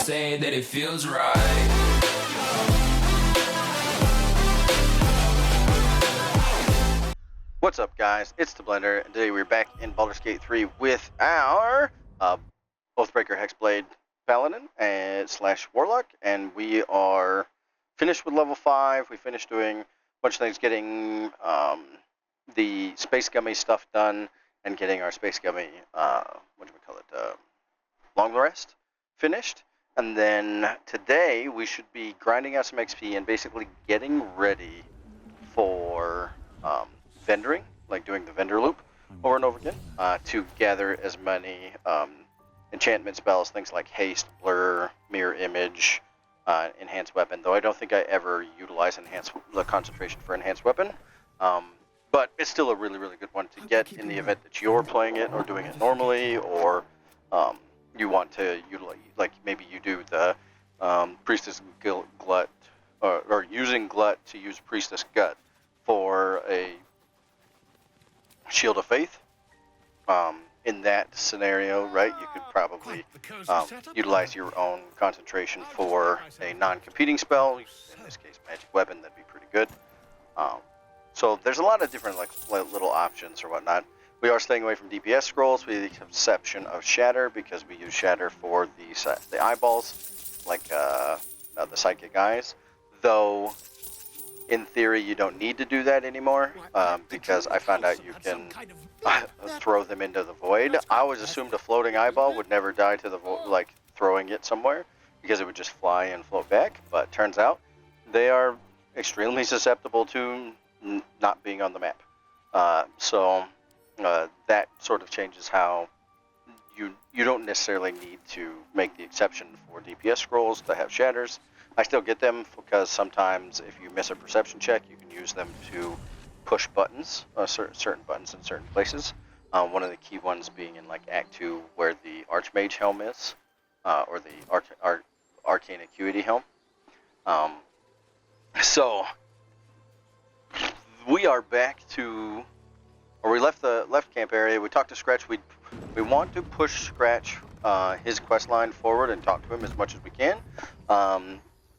say that it feels right. What's up, guys? It's the Blender, and today we're back in Baldur's Gate 3 with our Oathbreaker Hexblade Paladin and / Warlock, and we are finished with level 5. We finished doing a bunch of things, getting the Space Gummy stuff done, and getting our Space Gummy, long rest finished. And then today we should be grinding out some XP and basically getting ready for vendoring, like doing the vendor loop over and over again, to gather as many enchantment spells, things like haste, blur, mirror image, enhanced weapon, though I don't think I ever utilize the concentration for enhanced weapon, but it's still a really, really good one to get in the event that you're playing it or doing it normally, or you want to utilize, like maybe you do the Priestess Glut, or using Glut to use Priestess Gut for a Shield of Faith. In that scenario, right, you could probably utilize your own concentration for a non-competing spell, in this case magic weapon. That'd be pretty good. So there's a lot of different like little options or whatnot. We are staying away from DPS scrolls with the exception of Shatter, because we use Shatter for the eyeballs, like the psychic eyes, though in theory you don't need to do that anymore, because I found out you can throw them into the void. I always assumed a floating eyeball would never die to the void, like throwing it somewhere, because it would just fly and float back, but turns out they are extremely susceptible to not being on the map. So that sort of changes how you don't necessarily need to make the exception for DPS scrolls to have shatters. I still get them because sometimes if you miss a perception check, you can use them to push buttons, certain buttons in certain places. One of the key ones being in like Act 2, where the Archmage helm is, or the Arcane Acuity helm. So we are back to, or we left the camp area. We talked to Scratch. We want to push Scratch his quest line forward and talk to him as much as we can.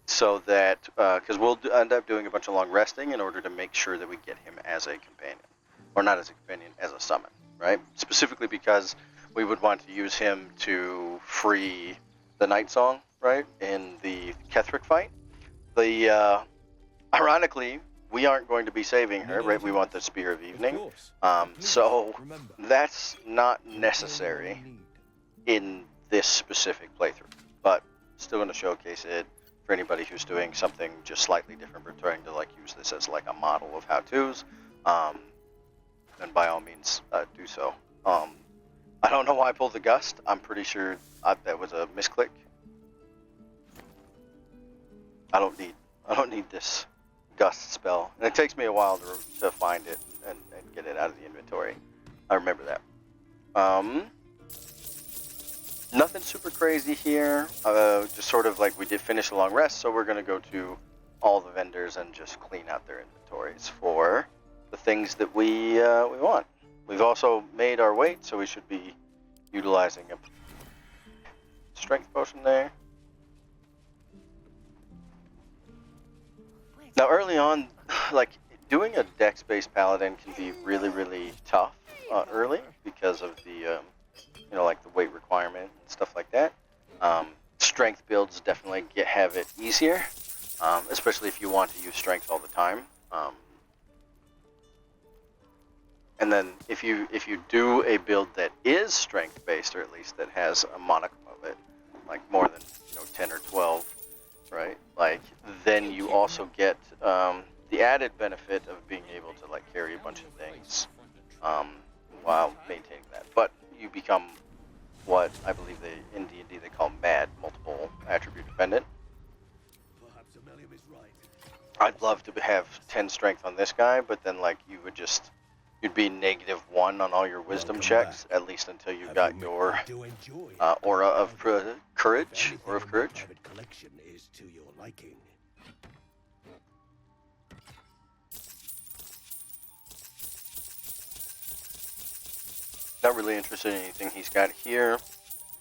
So that, because we'll end up doing a bunch of long resting in order to make sure that we get him as a companion. Or not as a companion, as a summon, right? Specifically because we would want to use him to free the Night Song, right? In the Ketheric fight. Ironically, we aren't going to be saving her, right? We want the Spear of Evening. So that's not necessary in this specific playthrough. But still going to showcase it for anybody who's doing something just slightly different, or trying to like use this as like a model of how-tos, then by all means do so. I don't know why I pulled the Gust. I'm pretty sure that was a misclick. I don't need this Gust spell, and it takes me a while to find it and get it out of the inventory. I remember that. Nothing super crazy here, just sort of like we did finish a long rest, so we're going to go to all the vendors and just clean out their inventories for the things that we want. We've also made our weight, so we should be utilizing a strength potion there. Now early on, like doing a dex-based paladin can be really, really tough early because of the like the weight requirement and stuff like that. Strength builds definitely have it easier, especially if you want to use strength all the time. And then if you do a build that is strength based, or at least that has a modicum of it, like more than 10 or 12, right? Like then you also get the added benefit of being able to like carry a bunch of things while maintaining that. But you become what I believe in D&D they call MAD, multiple attribute dependent. I'd love to have 10 strength on this guy, but then like you'd be -1 on all your wisdom checks, at least until you got your aura of courage. Not really interested in anything he's got here.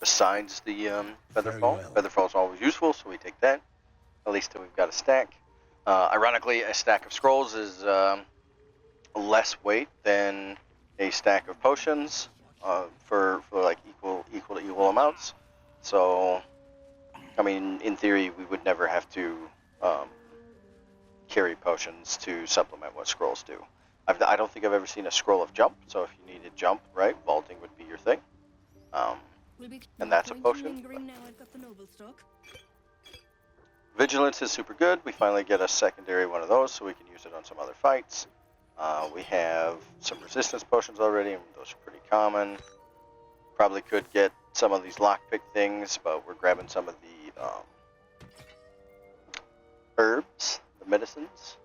besides the Featherfall. Well. Featherfall is always useful, so we take that. At least till we've got a stack. Ironically, a stack of scrolls is less weight than a stack of potions for like equal to equal amounts. So, I mean, in theory, we would never have to carry potions to supplement what scrolls do. I don't think I've ever seen a scroll of jump, so if you needed jump, right, vaulting would be your thing. And that's a potion. Vigilance is super good. We finally get a secondary one of those, so we can use it on some other fights. We have some resistance potions already, and those are pretty common. Probably could get some of these lockpick things, but we're grabbing some of the herbs, the medicines.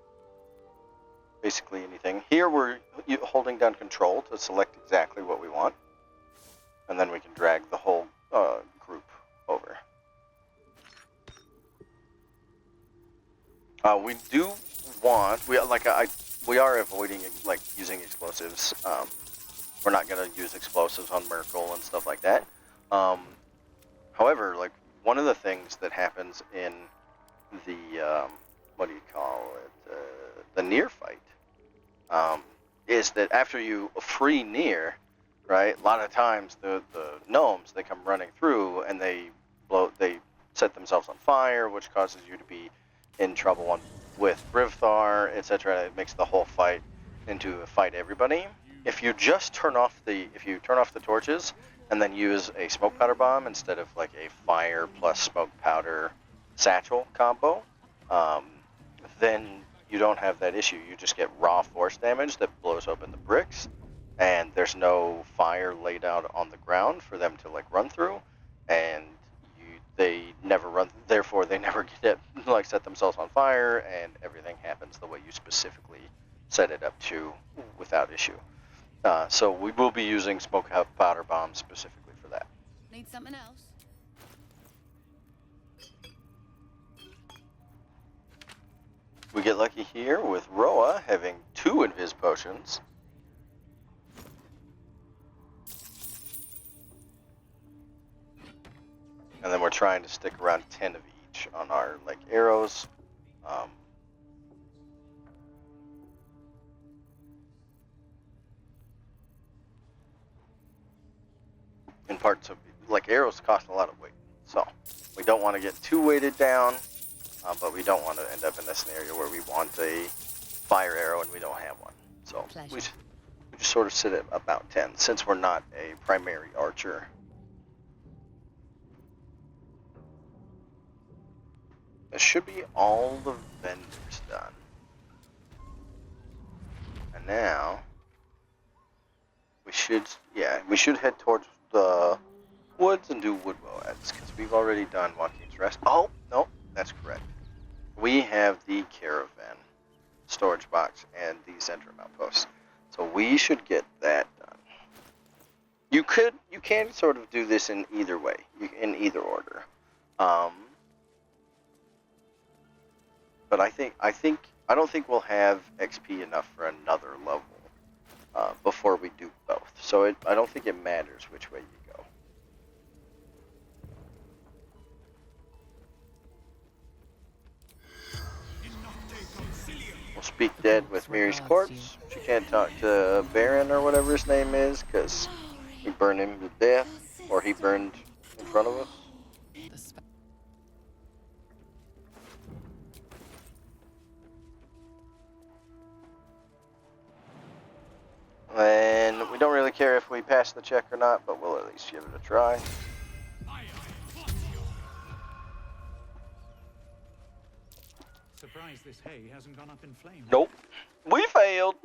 Basically anything. Here we're holding down control to select exactly what we want, and then we can drag the whole group over. We do want we are avoiding like using explosives. We're not gonna use explosives on Merkel and stuff like that. However, like one of the things that happens in the what do you call it? The near fight is that after you free near, right? A lot of times the gnomes, they come running through and they set themselves on fire, which causes you to be in trouble with Rivthar, etc. It makes the whole fight into a fight everybody. If you just turn off the torches and then use a smoke powder bomb instead of like a fire plus smoke powder satchel combo, then you don't have that issue. You just get raw force damage that blows open the bricks, and there's no fire laid out on the ground for them to like run through, and they never run. Therefore, they never get set themselves on fire, and everything happens the way you specifically set it up to without issue. So we will be using smoke powder bombs specifically for that. Need something else? We get lucky here with Roa having 2 invis potions. And then we're trying to stick around 10 of each on our like arrows. In parts of like arrows cost a lot of weight, so we don't want to get too weighted down, but we don't want to end up in a scenario where we want a fire arrow and we don't have one. So we just sort of sit at about 10 since we're not a primary archer. This should be all the vendors done. And now we should head towards the woods and do wood woads because we've already done Joaquin's Rest. Oh, no, that's correct. We have the caravan storage box and the Centrum outpost. So we should get that done. You can sort of do this in either way, in either order. But I don't think we'll have XP enough for another level before we do both. So I don't think it matters which way you go. We'll speak dead with Miri's corpse. She can't talk to Baron or whatever his name is because we burned him to death, or he burned in front of us. And we don't really care if we pass the check or not, but we'll at least give it a try. Surprised this hay hasn't gone up in flames. Nope. We failed.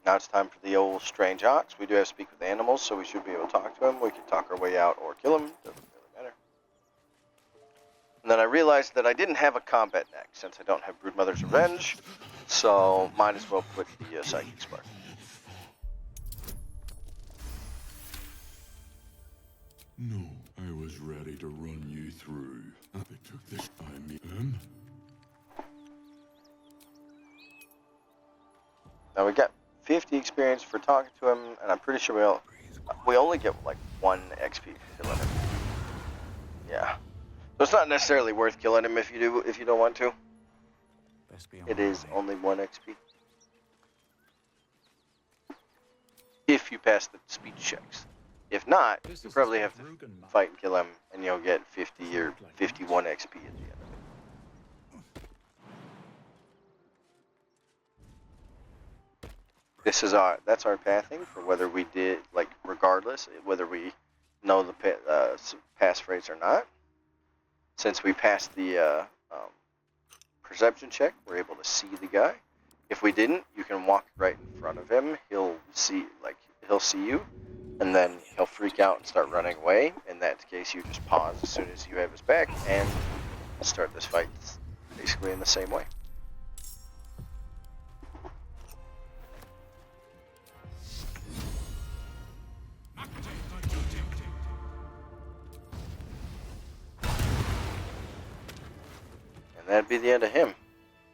Now it's time for the old strange ox. We do have to speak with animals, so we should be able to talk to him. We can talk our way out or kill him. Doesn't really matter. And then I realized that I didn't have a combat neck since I don't have Broodmother's Revenge. So, might as well put the Psychic Spark. No, I was ready to run you through. They took this by me. Now we got 50 experience for talking to him, and I'm pretty sure we only get like 1 XP for killing him. Yeah. So it's not necessarily worth killing him if you don't want to. Best be on It my is way. only 1 XP. If you pass the speed checks. If not, This you is probably have to Rugen, Mark. fight and kill him, and you'll get 50 or 51 XP at the end of it. That's our pathing for whether we did, like, regardless, whether we know the pass rates or not. Since we passed the perception check, we're able to see the guy. If we didn't, you can walk right in front of him. He'll see you, and then he'll freak out and start running away. In that case, you just pause as soon as you have his back and start this fight basically in the same way. And that'd be the end of him.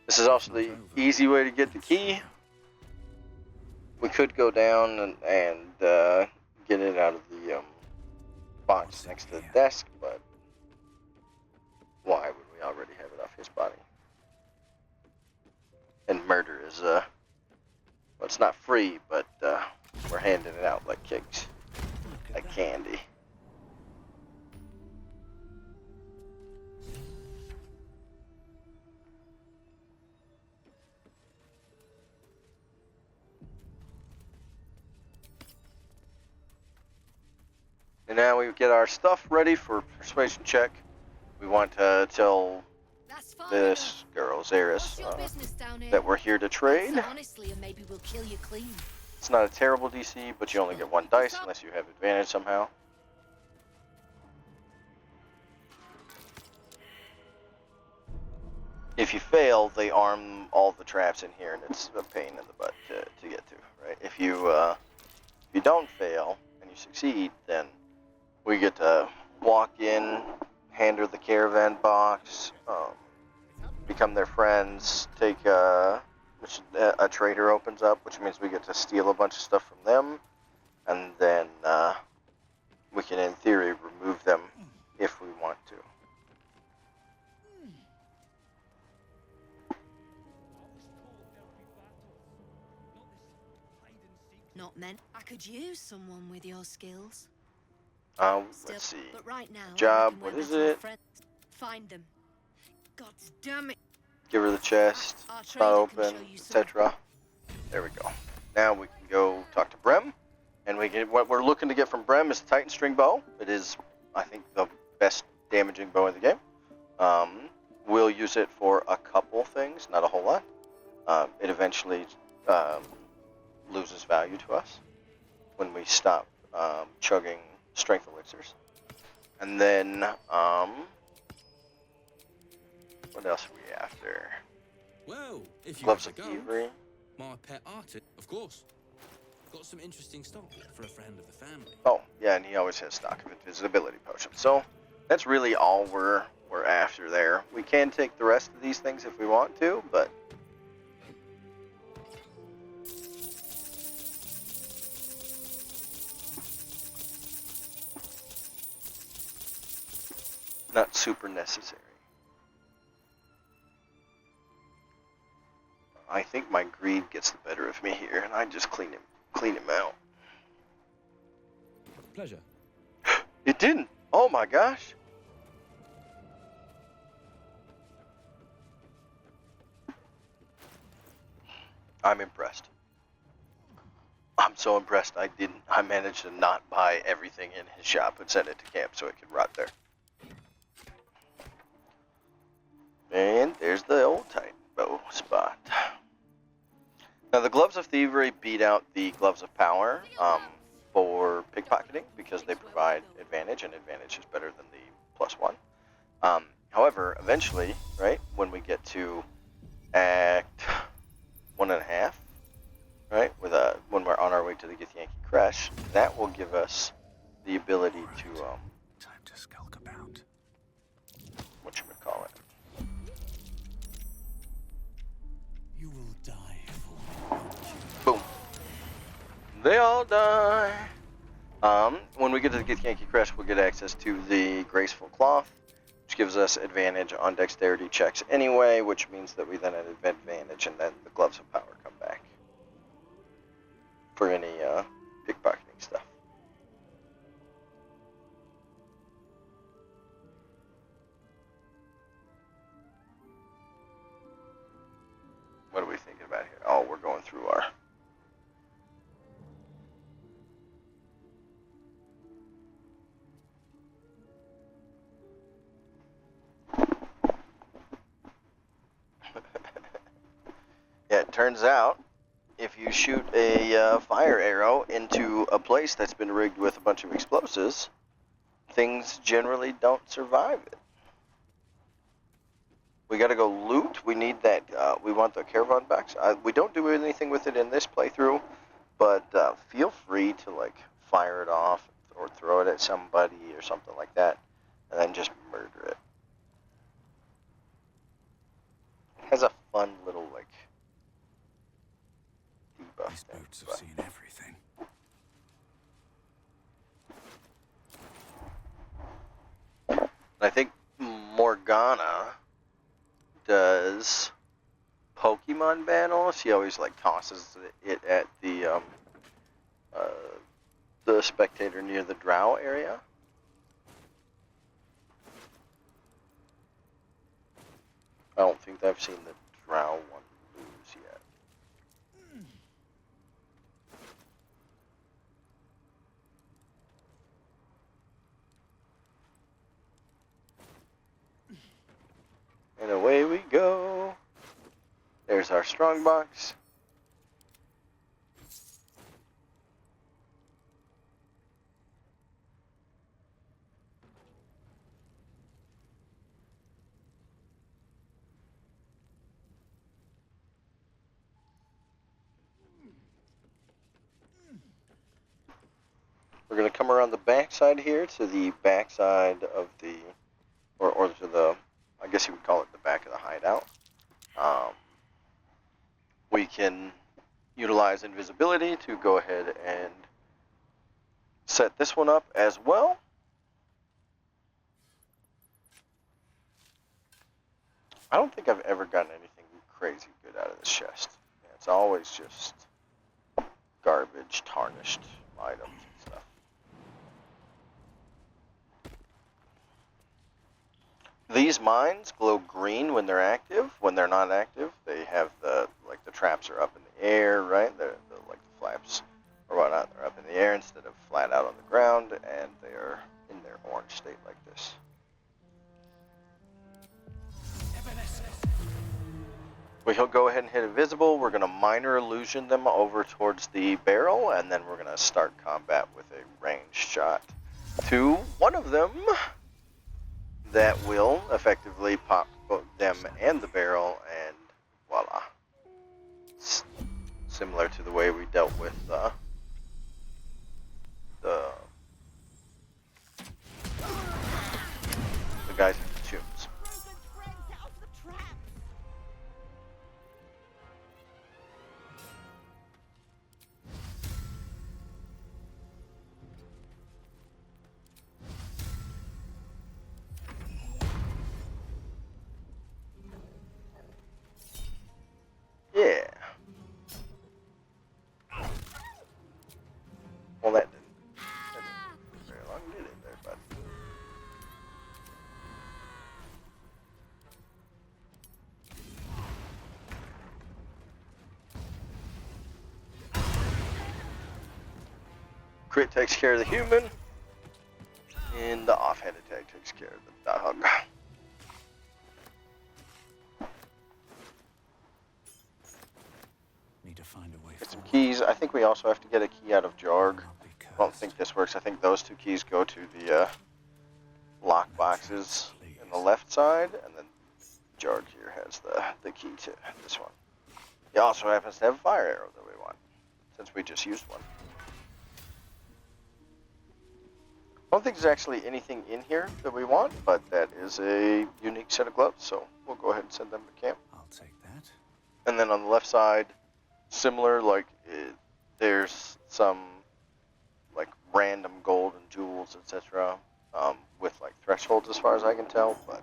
This is also the easy way to get the key. We could go down and get it out of the box next to the desk, but why would we already have it off his body? And murder is, well, it's not free, but we're handing it out like cakes, like candy. And now we get our stuff ready for persuasion check. We want to tell this girl, Zaris, that we're here to trade. Honestly, and maybe we'll kill you clean. It's not a terrible DC, but you only get 1 dice unless you have advantage somehow. If you fail, they arm all the traps in here, and it's a pain in the butt to get to, right? If you don't fail and you succeed, then we get to walk in, hand her the caravan box, become their friends, take which a trader opens up, which means we get to steal a bunch of stuff from them, and then we can, in theory, remove them if we want to. Not meant. I could use someone with your skills. Let's see. But right now, I Job, reckon what we're is better it? friends. Find them. God damn it. Give her the chest. Our It's not trader can open, show you some. etc. There we go. Now we can go talk to Brem, and what we're looking to get from Brem is the Titan String Bow. It is, I think, the best damaging bow in the game. We'll use it for a couple things, not a whole lot. It eventually loses value to us when we stop chugging strength elixirs. And then, what else are we after? Well, if you Gloves have of to go, Thievery. my pet artist, of course. Got some interesting stock for a friend of the family. Oh, yeah, and he always has stock of invisibility potions. So that's really all we're after there. We can take the rest of these things if we want to, but not super necessary. I think my greed gets the better of me here, and I just clean him out. Pleasure. It didn't. Oh my gosh. I'm impressed. I'm so impressed. I managed to not buy everything in his shop and send it to camp so it could rot there. And there's the old Titan bow spot. Now the Gloves of Thievery beat out the Gloves of Power for pickpocketing because they provide advantage, and advantage is better than the +1. However, eventually, right, when we get to Act 1.5, right, when we're on our way to the Githyanki Crash, that will give us the ability to Time to skulk about. whatchamacallit. You will die for me. Boom. They all die. When we get to the Githyanki Crest, we'll get access to the Graceful Cloth, which gives us advantage on dexterity checks anyway, which means that we then have advantage, and then the Gloves of Power come back for any pickpocketing stuff. What are we thinking about here? Oh, we're going through our... Yeah, it turns out, if you shoot a fire arrow into a place that's been rigged with a bunch of explosives, things generally don't survive it. We gotta go loot. We need that, we want the caravan box. We don't do anything with it in this playthrough, but feel free to like fire it off or throw it at somebody or something like that, and then just murder it. It has a fun little like debuff These thing, boots have but- seen everything. I think Morgana does Pokemon battle. She always like tosses it at the spectator near the drow area. I don't think I've seen the drow one lose yet. And away we go. There's our strong box. We're going to come around the backside here to the backside of the, or to the, I guess you would call it the back of the hideout. We can utilize invisibility to go ahead and set this one up as well. I don't think I've ever gotten anything crazy good out of this chest. It's always just garbage, tarnished items and stuff. These mines glow green when they're active. When they're not active, they have the traps are up in the air, right? They're like the flaps or whatnot. They're up in the air instead of flat out on the ground, and they are in their orange state like this. We'll go ahead and hit invisible. We're going to minor illusion them over towards the barrel, and then we're going to start combat with a ranged shot to one of them. That will effectively pop both them and the barrel, and voila. Similar to the way we dealt with the guys in the tombs. Yeah. Well, that didn't very long, did it there, bud? Crit takes care of the human, and the offhand attack takes care of the dog. Need to find a way Get some forward. keys. I think we also have to get a key out of Jarg. Not be I don't cursed. think this works. I think those two keys go to the lock boxes in the left side, and then Jarg here has the key to this one. He also happens to have a fire arrow that we want, since we just used one. I don't think there's actually anything in here that we want, but that is a unique set of gloves, so we'll go ahead and send them to camp. I'll take that. And then on the left side, similar, like there's some like random gold and jewels, etc. With like thresholds as far as I can tell, but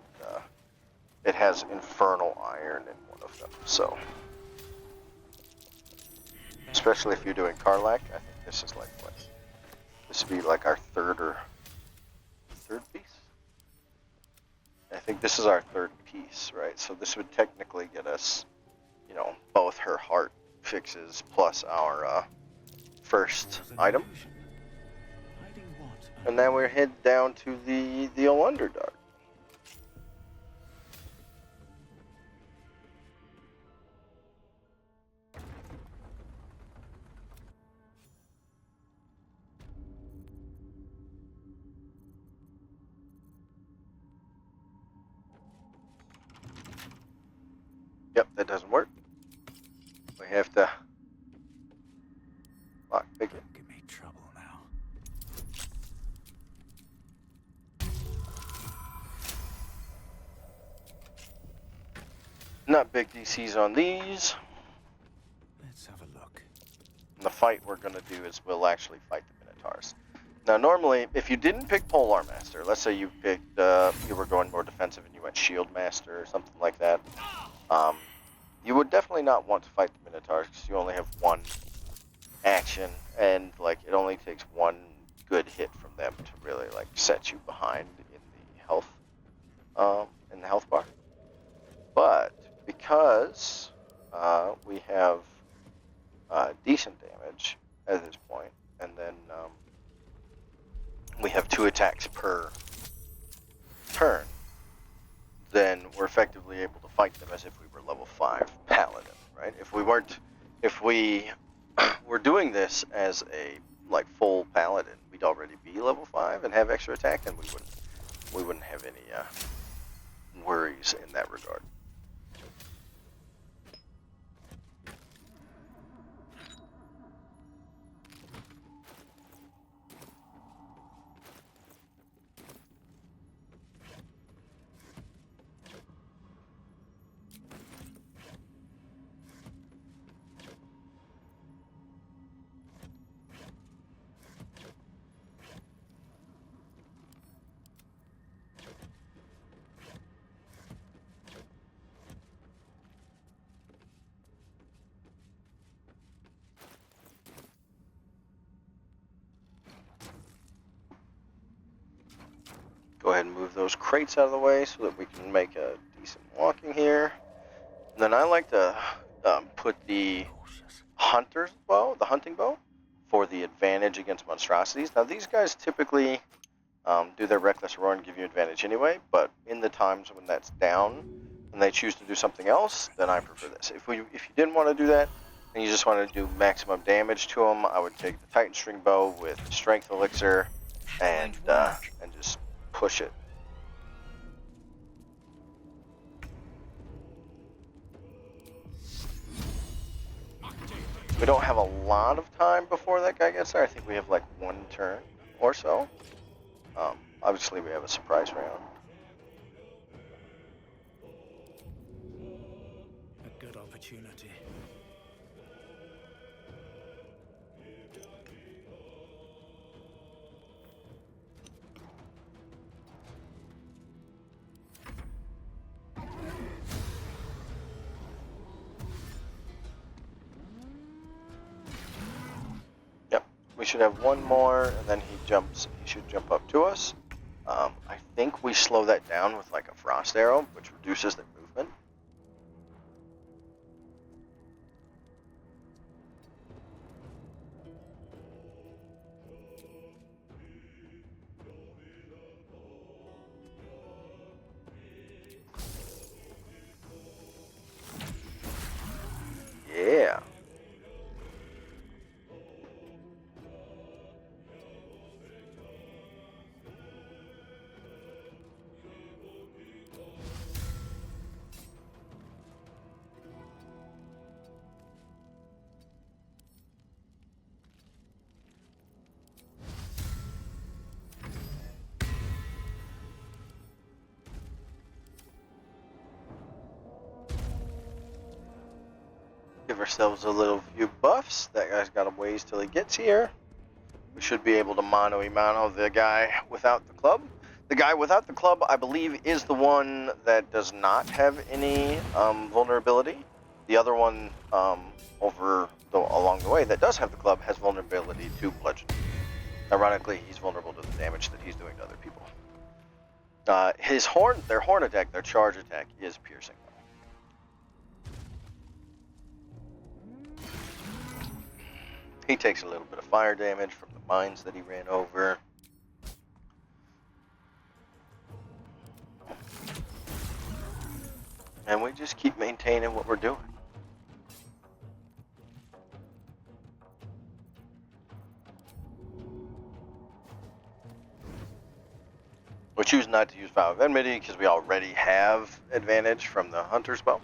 it has infernal iron in one of them. So, especially if you're doing Karlach, I think this is like what? This would be like our third piece? I think this is our third piece, right? So this would technically get us, you know, both her heart fixes plus our first item. And then we're head down to the old Underdark. Yep, that doesn't work. We have to lock pick it. Give me trouble now. Not big DCs on these. Let's have a look. And the fight we're going to do is we'll actually fight the Minotaurs. Now, normally, if you didn't pick Polar Master, let's say you picked, you were going more defensive and you went Shield Master or something like that, you would definitely not want to fight the Minotaurs because you only have one action, and like it only takes one good hit from them to really like set you behind in the health, bar. But because we have decent damage at this point, and then we have 2 attacks per turn, then we're effectively able to fight them as if we were level 5 paladin, right? If we were doing this as a like full paladin, we'd already be level 5 and have extra attack, and we wouldn't have any worries in that regard. Go ahead and move those crates out of the way so that we can make a decent walking here. And then I like to put the hunter's bow, the hunting bow, for the advantage against monstrosities. Now these guys typically do their reckless roar and give you advantage anyway, but in the times when that's down and they choose to do something else, then I prefer this. If you didn't want to do that and you just want to do maximum damage to them, I would take the Titan string bow with strength elixir and just push it. We don't have a lot of time before that guy gets there. I think we have like 1 turn or so. Obviously we have a surprise round. A good opportunity. We should have 1 more, and then he should jump up to us. I think we slow that down with like a frost arrow, which reduces their movement. Yeah. give ourselves a little few buffs. That guy's got a ways till he gets here. We should be able to mano-a-mano the guy without the club. The guy without the club, I believe, is the one that does not have any vulnerability. The other one along the way that does have the club has vulnerability to bludgeoning. Ironically, he's vulnerable to the damage that he's doing to other people. Their horn attack, their charge attack, is piercing. He takes a little bit of fire damage from the mines that he ran over. And we just keep maintaining what we're doing. We choose not to use Vow of Enmity because we already have advantage from the Hunter's Bow.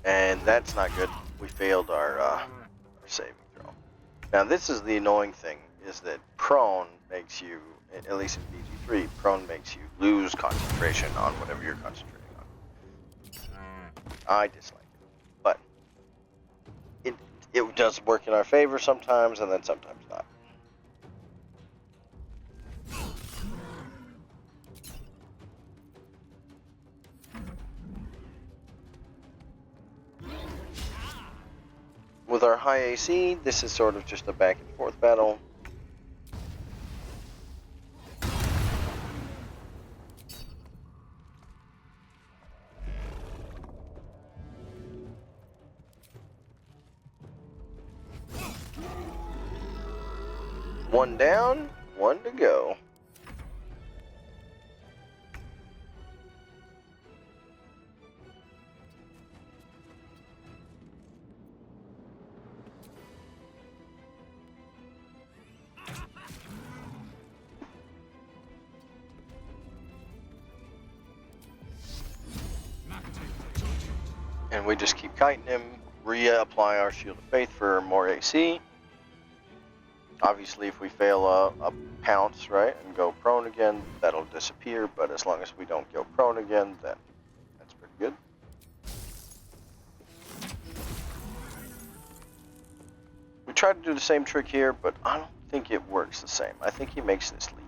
And that's not good. We failed our saving throw. Now this is the annoying thing, is that prone makes you, at least in BG3, prone makes you lose concentration on whatever you're concentrating on. I dislike it. But it does work in our favor sometimes, and then sometimes not. With our high AC, this is sort of just a back and forth battle. One down, one to go. And we just keep kiting him, reapply our Shield of Faith for more AC. Obviously, if we fail a pounce, right, and go prone again, that'll disappear, but as long as we don't go prone again, then that's pretty good. We tried to do the same trick here, but I don't think it works the same. I think he makes this leap.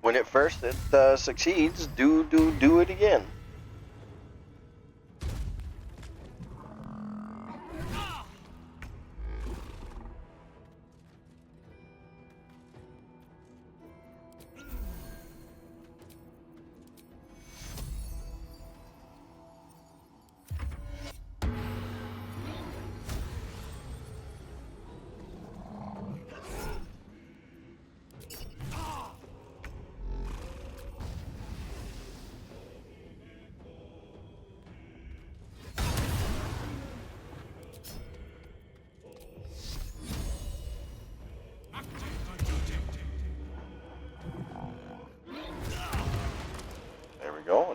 When it first succeeds, do it again.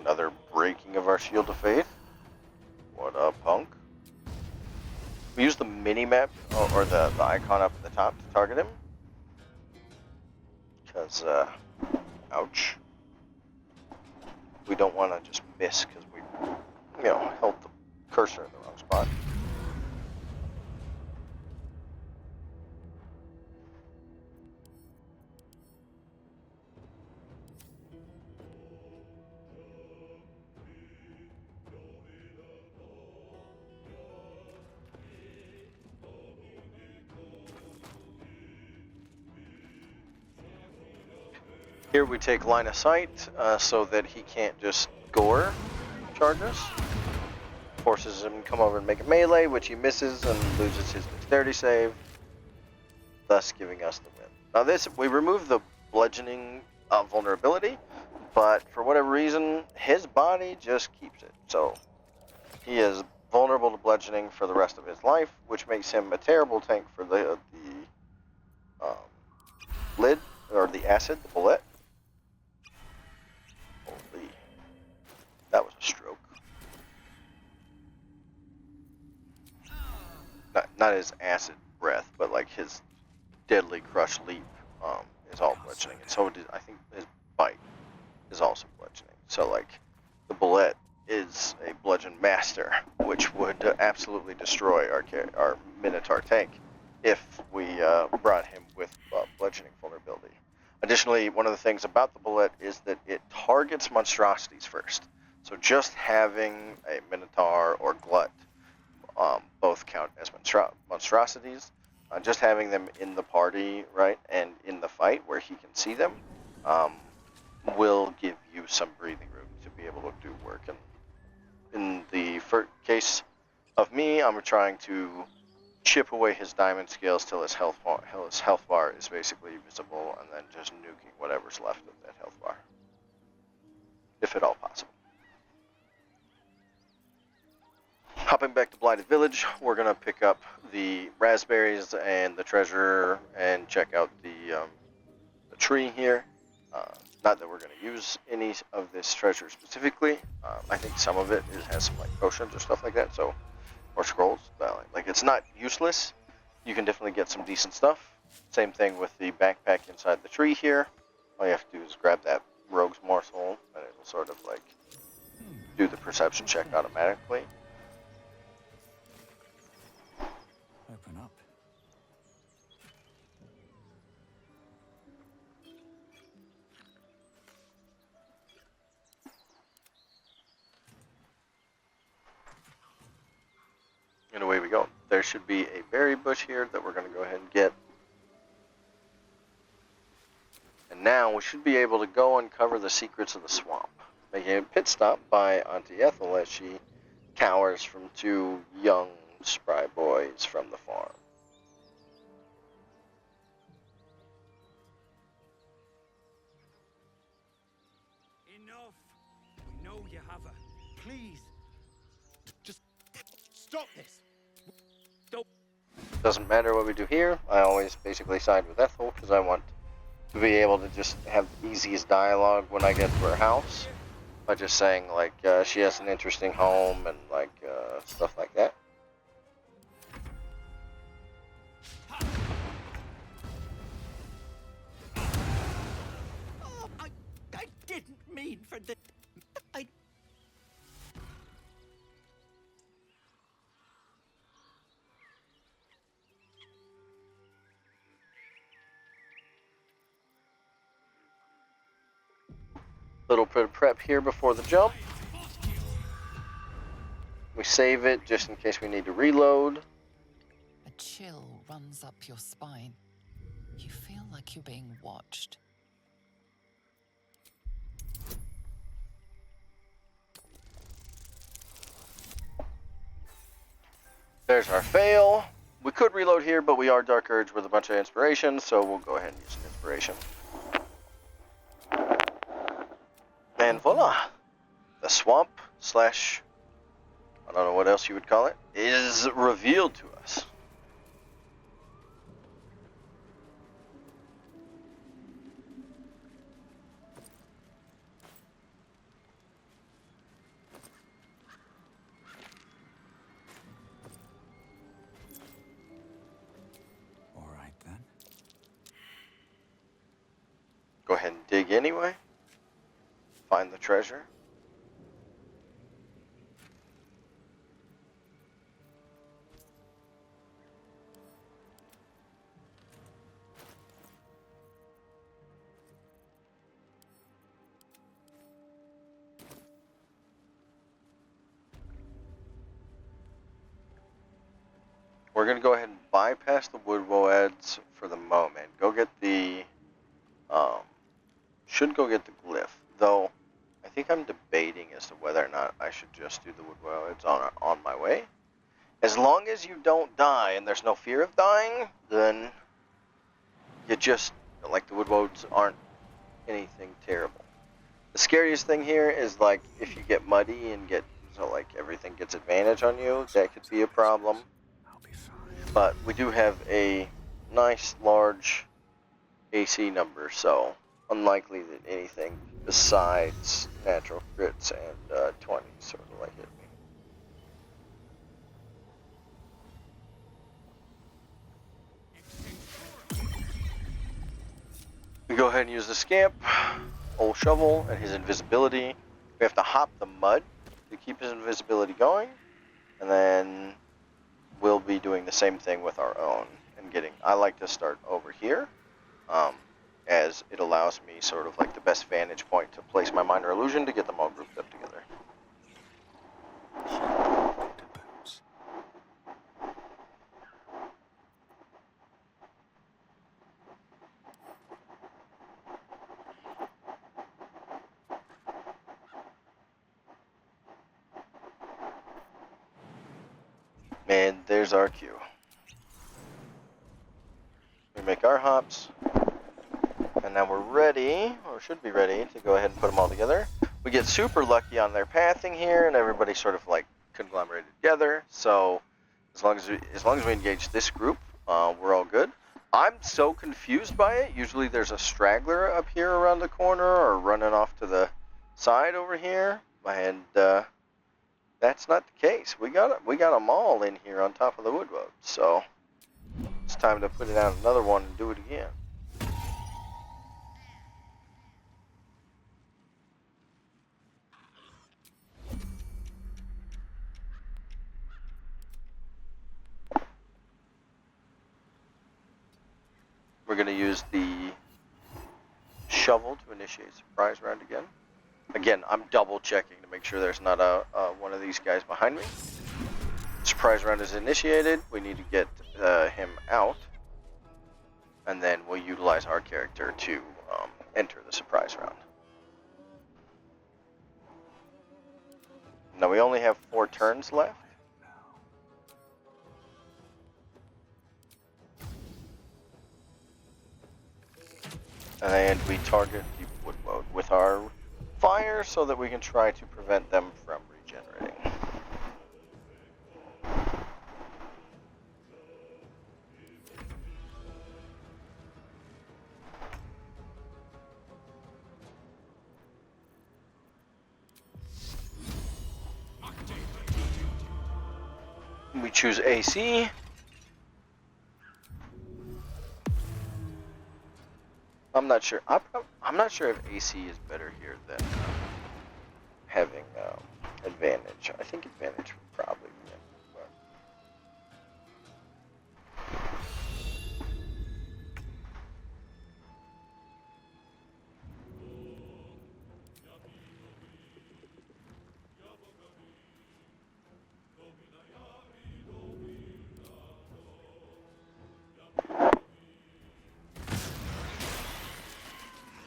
Another breaking of our Shield of Faith. What up, punk? We use the mini-map, or the icon up at the top to target him. Because, ouch. We don't want to just miss because we, held the cursor in the wrong spot. Here we take line of sight so that he can't just gore charge us. Forces him to come over and make a melee, which he misses and loses his dexterity save, thus giving us the win. Now this, we remove the bludgeoning vulnerability, but for whatever reason, his body just keeps it. So he is vulnerable to bludgeoning for the rest of his life, which makes him a terrible tank for the um, lid, or the acid, the bullet. Holy, that was a stroke. Not his acid breath, but like his deadly crush leap is all bludgeoning. And so did, I think his bite is also bludgeoning. So like the bullet is a bludgeon master, which would absolutely destroy our Minotaur tank if we brought him with bludgeoning vulnerability. Additionally, one of the things about the bullet is that it targets monstrosities first. So just having a Minotaur or Glut both count as monstrosities. Just having them in the party, right, and in the fight where he can see them, will give you some breathing room to be able to do work. And in the case of me, I'm trying to chip away his diamond scales till his health bar is basically visible, and then just nuking whatever's left of that health bar, if at all possible. Hopping back to Blighted Village, we're going to pick up the raspberries and the treasure and check out the tree here. Not that we're going to use any of this treasure specifically. I think some of it has some like potions or stuff like that, so, or scrolls. Like it's not useless. You can definitely get some decent stuff. Same thing with the backpack inside the tree here. All you have to do is grab that rogue's morsel, and it will sort of like do the perception check automatically. Open up. And away we go. There should be a berry bush here that we're going to go ahead and get. And now we should be able to go uncover the secrets of the swamp. Making a pit stop by Auntie Ethel as she cowers from two young spry boys from the farm. Enough. We know you have her. Please. Just stop this. Don't. Doesn't matter what we do here. I always basically side with Ethel because I want to be able to just have the easiest dialogue when I get to her house by just saying like she has an interesting home and like stuff like that. Oh, I didn't mean for the. I. Little bit of prep here before the jump. We save it just in case we need to reload. A chill runs up your spine. You feel like you're being watched. There's our fail. We could reload here, but we are Dark Urge with a bunch of inspiration, so we'll go ahead and use some inspiration. And voila! The swamp slash, I don't know what else you would call it, is revealed to us. All right then. Go ahead and dig anyway. Find the treasure. We're going to go ahead and bypass the wood woads for the moment. Go get the, should go get the glyph, though I think I'm debating as to whether or not I should just do the wood woads on my way. As long as you don't die and there's no fear of dying, then you just, like the wood woads aren't anything terrible. The scariest thing here is like if you get muddy and like everything gets advantage on you, that could be a problem. But we do have a nice large AC number, so unlikely that anything besides natural crits and 20 sort of like hit me. We go ahead and use the scamp, old shovel, and his invisibility. We have to hop the mud to keep his invisibility going, and then we'll be doing the same thing with our own and getting. I like to start over here, as it allows me sort of like the best vantage point to place my minor illusion to get them all grouped up together. And there's our cue. We make our hops, and now we're ready, or should be ready, to go ahead and put them all together. We get super lucky on their pathing here, and everybody sort of like conglomerated together. So as long as we engage this group, we're all good. I'm so confused by it. Usually there's a straggler up here around the corner or running off to the side over here, and that's not the case. We got them all in here on top of the woodwood. So it's time to put it out another one and do it again. We're going to use the shovel to initiate surprise round again. Again, I'm double checking to make sure there's not one of these guys behind me. Surprise round is initiated. We need to get him out, and then we'll utilize our character to enter the surprise round. Now we only have 4 turns left. And we target the wood mode with our fire so that we can try to prevent them from regenerating. We choose AC. I'm not sure. I'm not sure if AC is better here than having advantage. I think advantage would probably win.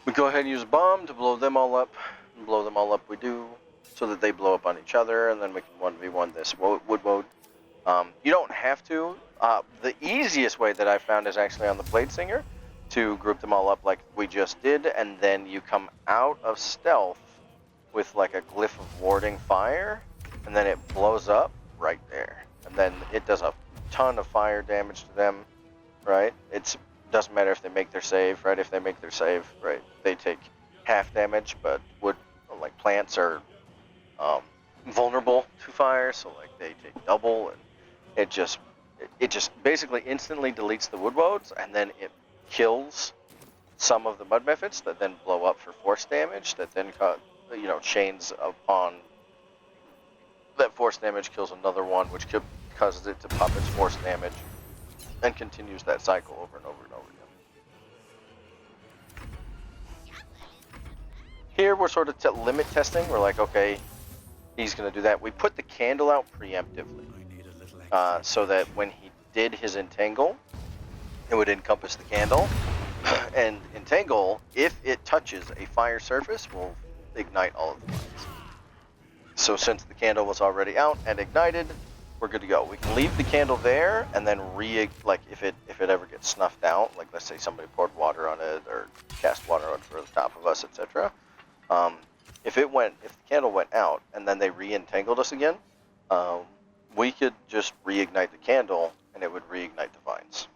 We go ahead and use a bomb to blow them all up. And blow them all up we do, so that they blow up on each other, and then we can 1v1 this wood mode. You don't have to. The easiest way that I found is actually on the Blade Singer, to group them all up like we just did, and then you come out of stealth with like a glyph of warding fire, and then it blows up right there. And then it does a ton of fire damage to them, right? It doesn't matter if they make their save, right? If they make their save, right, they take half damage, but wood, like plants are vulnerable to fire, so like they take double, and it just basically instantly deletes the wood woads, and then it kills some of the mud methods that then blow up for force damage, that then chains upon that force damage kills another one, which causes it to pop its force damage, and continues that cycle over and over and over again. Here we're sort of limit testing. We're like, okay, he's going to do that. We put the candle out preemptively, so that when he did his entangle, it would encompass the candle. And entangle, if it touches a fire surface, will ignite all of the flames. So since the candle was already out and ignited, we're good to go. We can leave the candle there, and then like if it ever gets snuffed out, like let's say somebody poured water on it or cast water over the top of us, etc. if the candle went out and then they re-entangled us again, we could just reignite the candle and it would reignite the vines.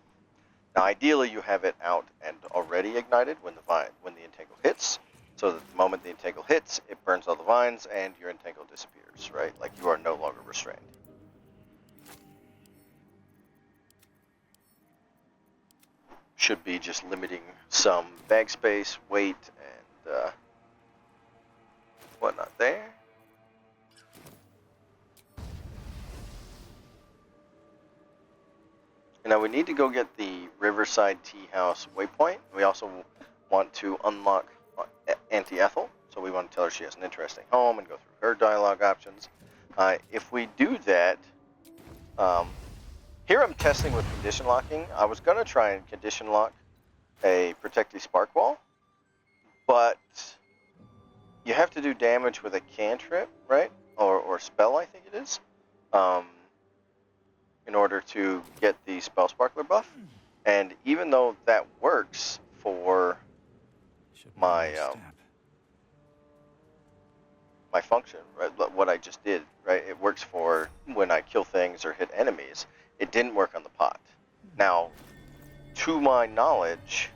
Now, ideally, you have it out and already ignited when the entangle hits, so that the moment the entangle hits, it burns all the vines and your entangle disappears, right? Like you are no longer restrained. Should be just limiting some bag space, weight, and whatnot there. Now we need to go get the Riverside Tea House waypoint. We also want to unlock Auntie Ethel, so we want to tell her she has an interesting home and go through her dialogue options. If we do that, here I'm testing with condition locking. I was going to try and condition lock a Protective Spark Wall, but you have to do damage with a cantrip, right? Or spell, I think it is. In order to get the Spell Sparkler buff. And even though that works for my my function, right, what I just did, right, it works for when I kill things or hit enemies, it didn't work on the pot. Now, to my knowledge,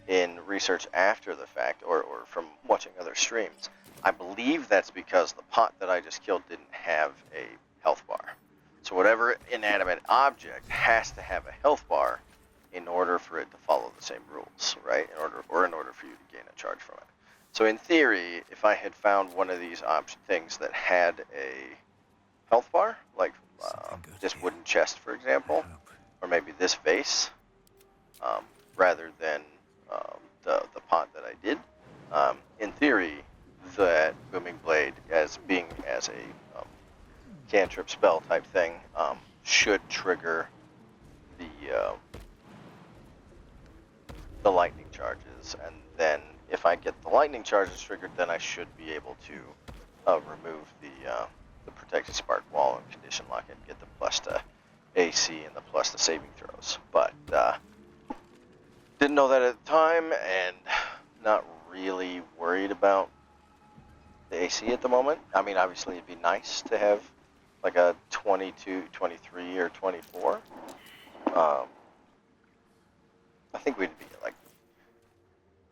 in research after the fact, or from watching other streams, I believe that's because the pot that I just killed didn't have a health bar. So whatever inanimate object has to have a health bar in order for it to follow the same rules, right? In order for you to gain a charge from it. So in theory, if I had found one of these things that had a health bar, like this wooden chest, for example, or maybe this vase, rather than the pot that I did, in theory, that Booming Blade, as a cantrip spell type thing, should trigger the lightning charges, and then if I get the lightning charges triggered, then I should be able to remove the Protected Spark Wall and condition lock it and get the plus to AC and the plus to saving throws. But didn't know that at the time, and not really worried about the AC at the moment. I mean, obviously it'd be nice to have like a 22, 23, or 24. I think we'd be at like,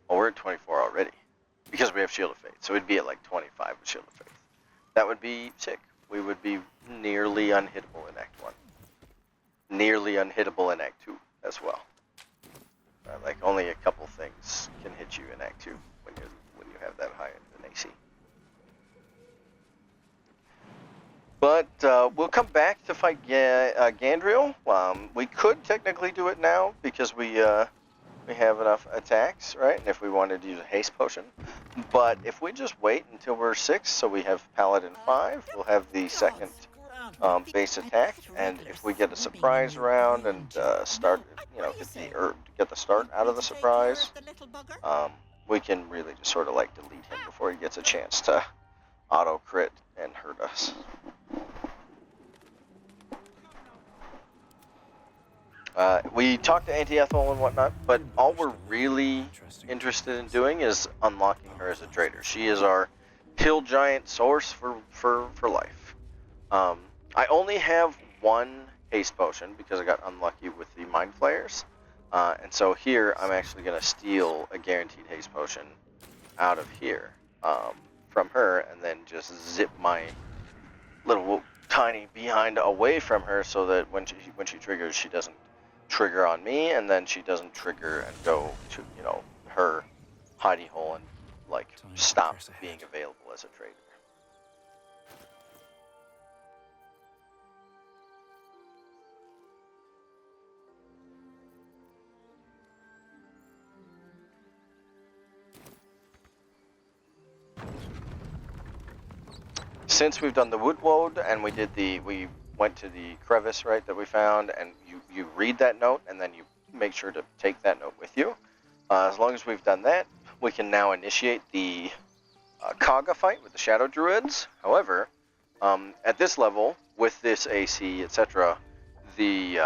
well, we're at 24 already because we have Shield of Faith, so we'd be at like 25 with Shield of Faith. That would be sick. We would be nearly unhittable in Act 1. Nearly unhittable in Act 2 as well. Like only a couple things can hit you in Act 2 when you have that high an AC. But we'll come back to fight Gandriel. We could technically do it now because we have enough attacks, right? And if we wanted to use a haste potion. But if we just wait until we're 6, so we have Paladin 5, we'll have the second base attack. And if we get a surprise round and start, get the start out of the surprise, we can really just sort of like delete him before he gets a chance to auto crit and hurt us. We talked to Auntie Ethel and whatnot, but all we're really interested in doing is unlocking her as a trader. She is our hill giant source for life. I only have one haste potion because I got unlucky with the mind flayers, and so here I'm actually going to steal a guaranteed haste potion out of here from her, and then just zip my little tiny behind away from her so that when she triggers, she doesn't trigger on me, and then she doesn't trigger and go to her hidey hole and like stop being available as a trader. Since we've done the wood woad and we went to the crevice, right, that we found, and you read that note and then you make sure to take that note with you. As long as we've done that, we can now initiate the Kaga fight with the Shadow Druids. However, at this level, with this AC, etc., the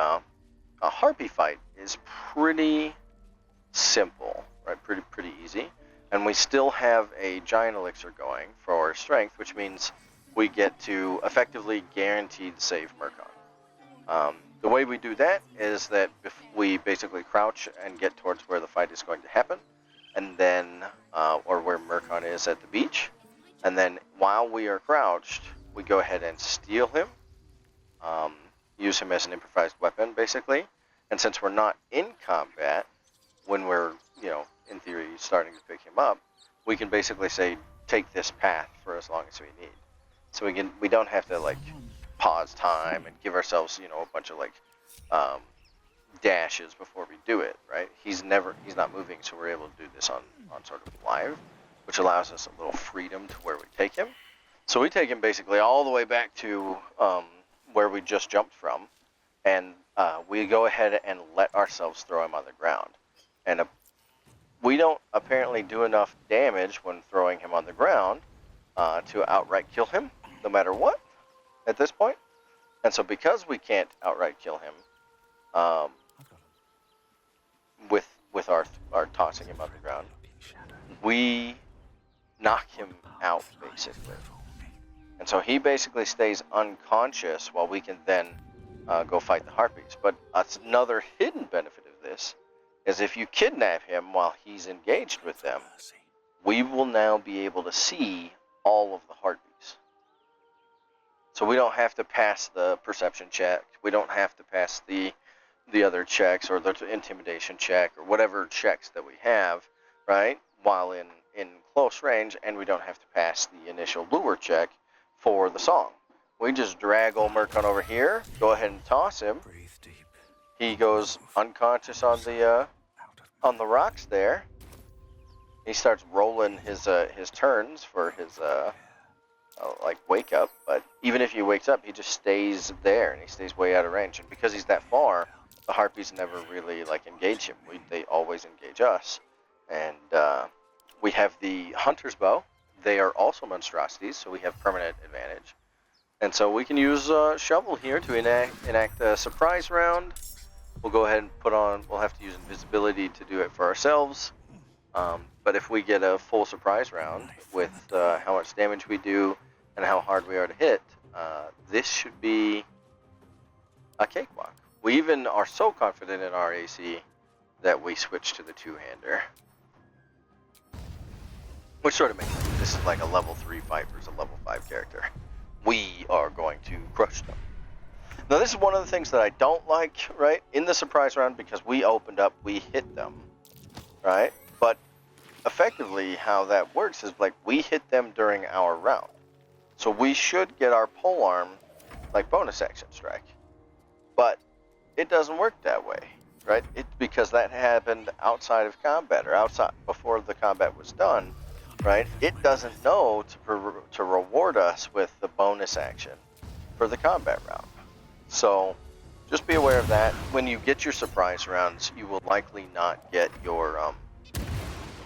Harpy fight is pretty simple, right? Pretty easy. And we still have a giant elixir going for strength, which means we get to effectively guaranteed save Murkon. The way we do that is that if we basically crouch and get towards where the fight is going to happen, and then, or where Murkon is at the beach, and then while we are crouched, we go ahead and steal him, use him as an improvised weapon, basically. And since we're not in combat, when we're, you know, in theory, starting to pick him up, we can basically say, take this path for as long as we need. So we don't have to, like, pause time and give ourselves, you know, a bunch of, like, dashes before we do it, right? He's not moving, so we're able to do this on sort of live, which allows us a little freedom to where we take him. So we take him basically all the way back to where we just jumped from, and we go ahead and let ourselves throw him on the ground. And we don't apparently do enough damage when throwing him on the ground to outright kill him, no matter what, at this point. And so because we can't outright kill him, with our tossing him on the ground, we knock him out, basically. And so he basically stays unconscious while we can then go fight the harpies. But another hidden benefit of this is if you kidnap him while he's engaged with them, we will now be able to see all of the harpies. So we don't have to pass the perception check. We don't have to pass the other checks or the intimidation check or whatever checks that we have, right, while in close range, and we don't have to pass the initial lure check for the song. We just drag old Murkon over here, go ahead and toss him. He goes unconscious on the rocks there. He starts rolling his turns for his like wake up, but even if he wakes up, he just stays there and he stays way out of range. And because he's that far, the harpies never really like engage him. They always engage us. And we have the hunter's bow. They are also monstrosities, so we have permanent advantage. And so we can use shovel here to enact a surprise round. We'll go ahead and we'll have to use invisibility to do it for ourselves. But if we get a full surprise round with how much damage we do and how hard we are to hit, this should be a cakewalk. We even are so confident in our AC that we switch to the two-hander. Which sort of makes sense. This is like a level 3 fight versus a level 5 character. We are going to crush them. Now this is one of the things that I don't like, right? In the surprise round, because we opened up, we hit them, right? But effectively how that works is like we hit them during our round. So we should get our polearm like bonus action strike. But it doesn't work that way, right? Because that happened outside of combat or outside before the combat was done, right? It doesn't know to reward us with the bonus action for the combat round. So just be aware of that. When you get your surprise rounds, you will likely not get your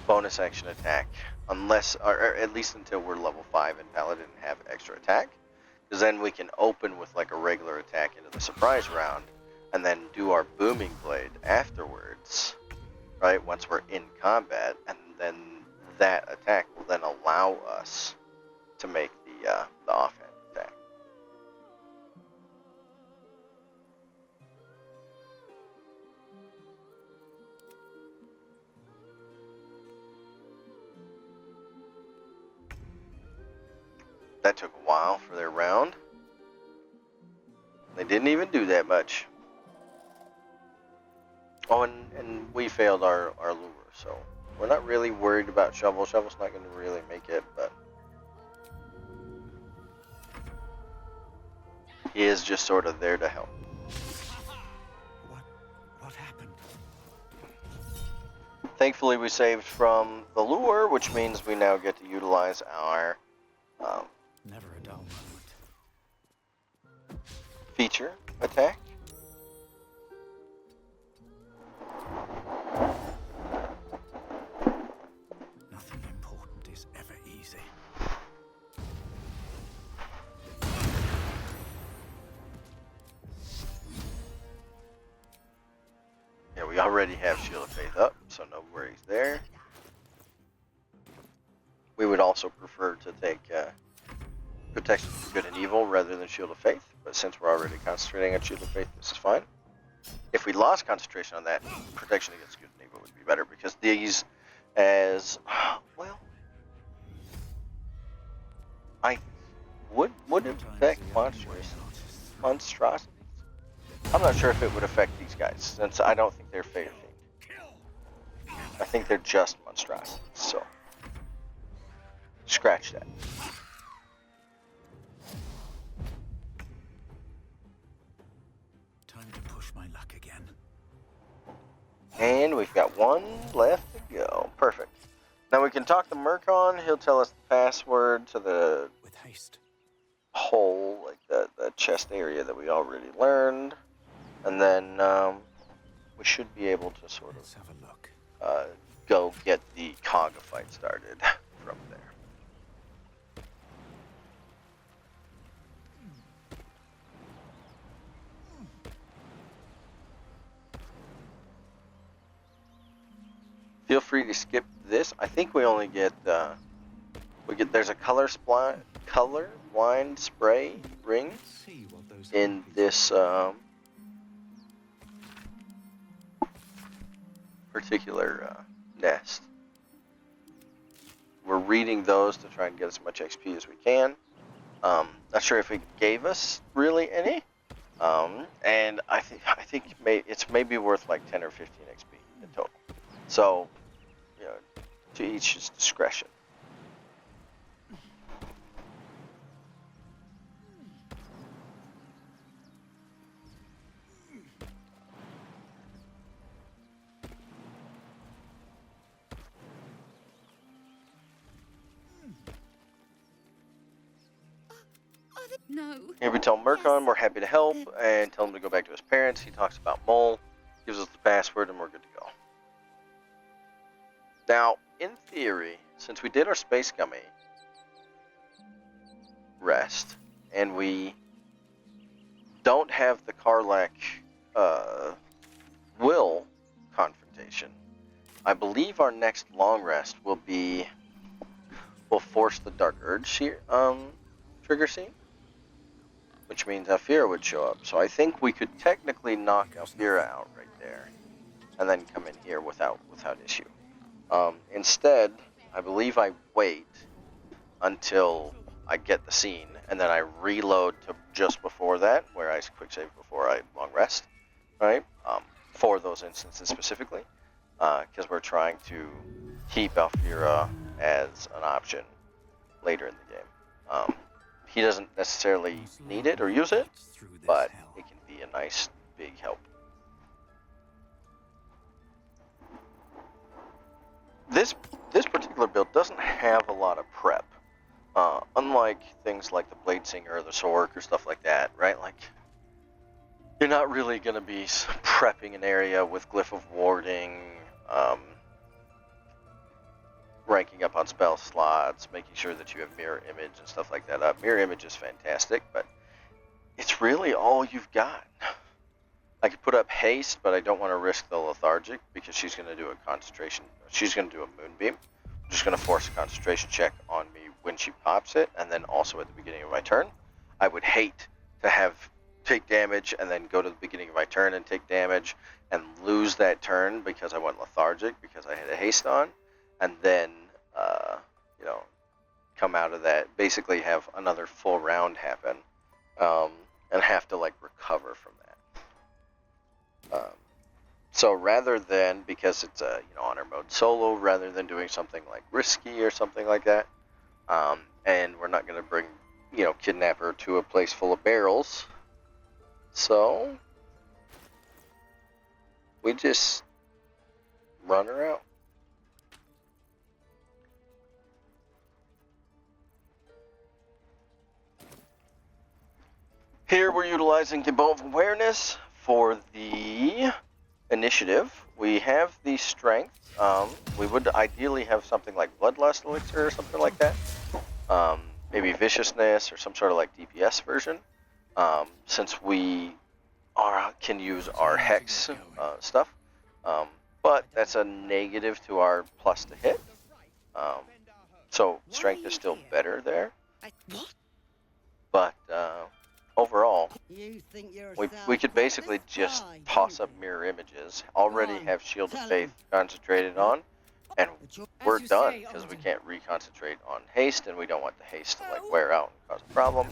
bonus action attack unless, or at least until we're level 5 and Paladin have extra attack, because then we can open with like a regular attack into the surprise round and then do our booming blade afterwards, right, once we're in combat, and then that attack will then allow us to make the offhand attack. That took a while for their round. They didn't even do that much. Oh, and we failed our lure, so we're not really worried about Shovel. Shovel's not going to really make it, but he is just sort of there to help. What happened? Thankfully, we saved from the lure, which means we now get to utilize our Never a dull moment. feature attack. Nothing important is ever easy. Yeah, we already have Shield of Faith up, so no worries there. We would also prefer to take Protection from Good and Evil rather than Shield of Faith, but since we're already concentrating on Shield of Faith, this is fine. If we lost concentration on that, Protection against Good and Evil would be better, because these, as well, I would it affect monstrosities? I'm not sure if it would affect these guys, since I don't think they're Fate Fiend. I think they're just monstrosities, so scratch that. Time to push my luck again. And we've got one left to go. Perfect. Now we can talk to Murkon. He'll tell us the password to the With haste. hole, like the chest area that we already learned. And then we should be able to sort Let's have a look. of go get the Kaga fight started from there. Feel free to skip this. I think we only get there's a color blind spray ring Let's see what those in copies this are. particular nest. We're reading those to try and get as much XP as we can. Not sure if it gave us really any, and I think it's maybe worth like 10 or 15 XP in total. So, you know, to each his discretion. No. Here we tell Murkon we're happy to help and tell him to go back to his parents. He talks about Mole, gives us the password, and we're good to go. Now, in theory, since we did our Space Gummy rest, and we don't have the Karlach Will confrontation, I believe our next long rest will force the Dark Urge trigger scene, which means Alfira would show up. So I think we could technically knock Alfira out right there, and then come in here without issue. Instead, I believe I wait until I get the scene, and then I reload to just before that, where I quick save before I long rest, right? For those instances specifically, because we're trying to keep Alfira as an option later in the game. He doesn't necessarily need it or use it, but it can be a nice big help. This particular build doesn't have a lot of prep, unlike things like the Blade Singer or the Sork or stuff like that, right? Like, you're not really going to be prepping an area with Glyph of Warding, ranking up on spell slots, making sure that you have mirror image and stuff like that. Mirror image is fantastic, but it's really all you've got. I could put up haste, but I don't want to risk the lethargic because she's going to do a concentration. She's going to do a moonbeam. I'm just going to force a concentration check on me when she pops it, and then also at the beginning of my turn. I would hate to take damage and then go to the beginning of my turn and take damage and lose that turn because I went lethargic because I had a haste on, and then come out of that, basically have another full round happen, and have to like recover from that. So rather than, because it's a honor mode solo, rather than doing something like risky or something like that, and we're not going to bring Kidnapper to a place full of barrels, so we just run her out. Here we're utilizing the Bow of Awareness for the initiative. We have the strength. We would ideally have something like Bloodlust Elixir or something like that. Maybe Viciousness or some sort of like DPS version. Since we can use our Hex stuff. But that's a negative to our plus to hit. So strength is still better there, What? but overall, You think you're we could basically just toss up mirror images, already have Shield of Faith concentrated on, and we're done because we can't reconcentrate on haste, and we don't want the haste to like wear out and cause a problem.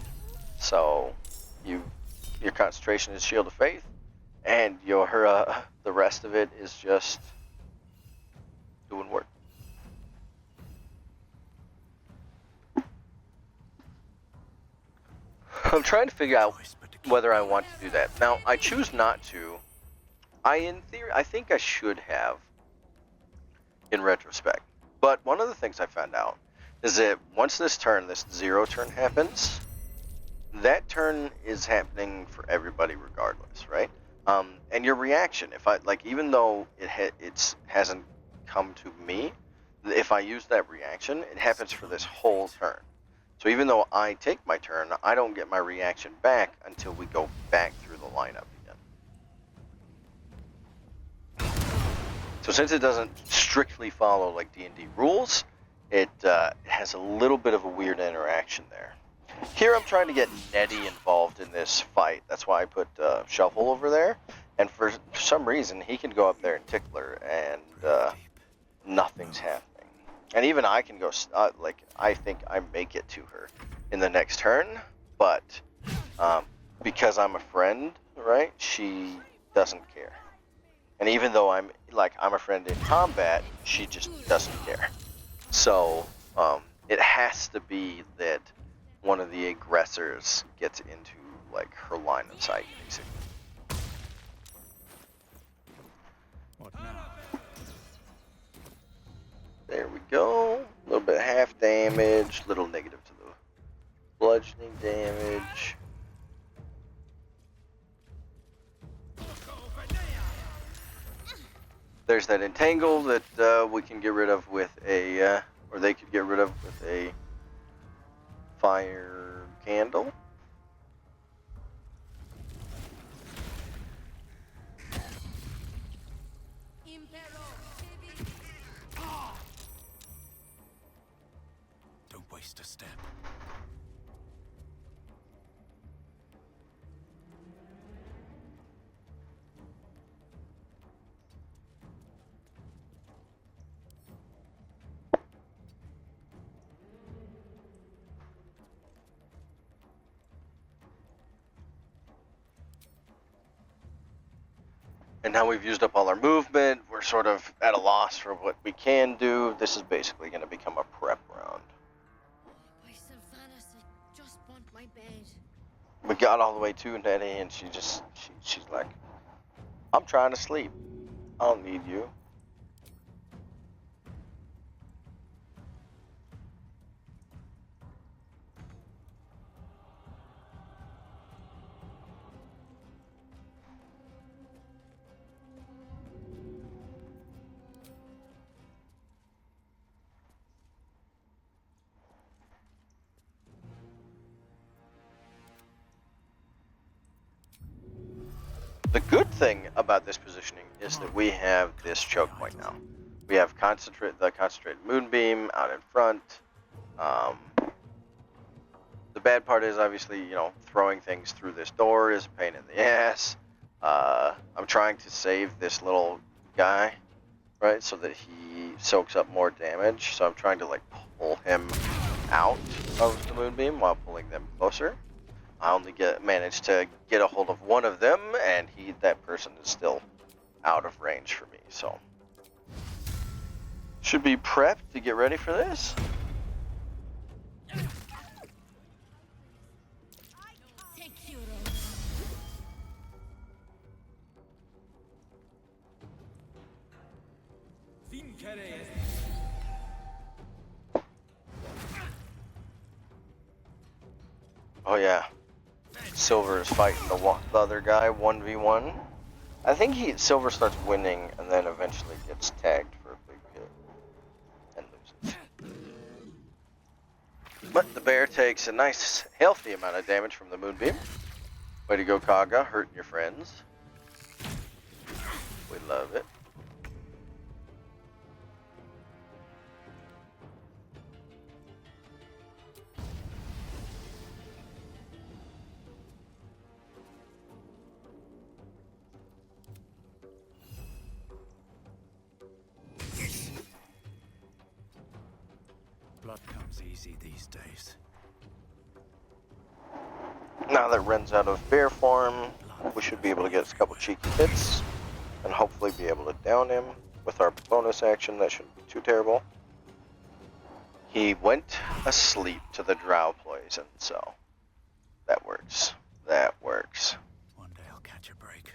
So your concentration is Shield of Faith, and your the rest of it is just doing work. I'm trying to figure out whether I want to do that. Now, I choose not to. In theory, I think I should have, in retrospect. But one of the things I found out is that once this 0 turn happens, that turn is happening for everybody regardless, right? And your reaction, if I, like, even though it hasn't come to me, if I use that reaction, it happens for this whole turn. So even though I take my turn, I don't get my reaction back until we go back through the lineup again. So since it doesn't strictly follow like D&D rules, it has a little bit of a weird interaction there. Here I'm trying to get Nettie involved in this fight. That's why I put Shuffle over there. And for some reason, he can go up there and tickler, and nothing's happening. And even I can go, like, I think I make it to her in the next turn, but because I'm a friend, right, she doesn't care. And even though I'm a friend in combat, she just doesn't care. So it has to be that one of the aggressors gets into, like, her line of sight, basically. What now? There we go. A little bit of half damage, little negative to the bludgeoning damage. There's that entangle that we can get rid of with a, or they could get rid of with a fire candle. Don't waste a step. And now we've used up all our movement. We're sort of at a loss for what we can do. This is basically going to become a prep round. Why, Sylvanas, I just want my bed. We got all the way to Nettie, and she's like, I'm trying to sleep. I don't need you. The good thing about this positioning is that we have this choke point now. We have the concentrated moonbeam out in front. The bad part is obviously, you know, throwing things through this door is a pain in the ass. I'm trying to save this little guy, right, so that he soaks up more damage. So I'm trying to like pull him out of the moonbeam while pulling them closer. I only managed to get a hold of one of them, and that person is still out of range for me. So should be prepped to get ready for this. Oh yeah, Silver is fighting the other guy 1v1. I think Silver starts winning and then eventually gets tagged for a big hit and loses. But the bear takes a nice, healthy amount of damage from the moonbeam. Way to go, Kaga, hurting your friends. We love it. comes easy these days. Now that Ren's out of bear form, we should be able to get a couple cheeky hits and hopefully be able to down him with our bonus action. That shouldn't be too terrible. He went asleep to the drow poison, so that works. That works. One day I'll catch a break.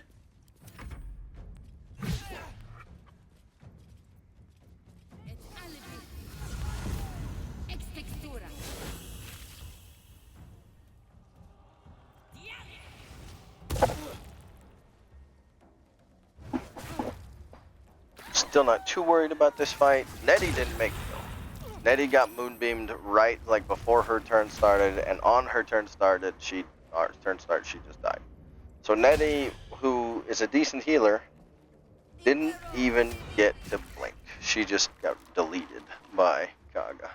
Still not too worried about this fight. Nettie didn't make it though. Nettie got moonbeamed right like before her turn started, and on her turn started, she just died. So Nettie, who is a decent healer, didn't even get to blink. She just got deleted by Kaga.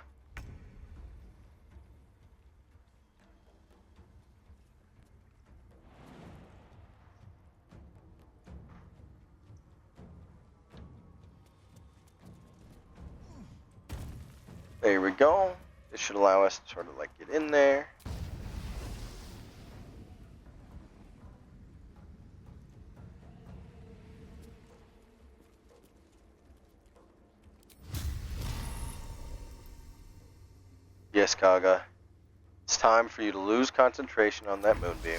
There we go. This should allow us to sort of like get in there. Yes, Kaga. It's time for you to lose concentration on that moonbeam.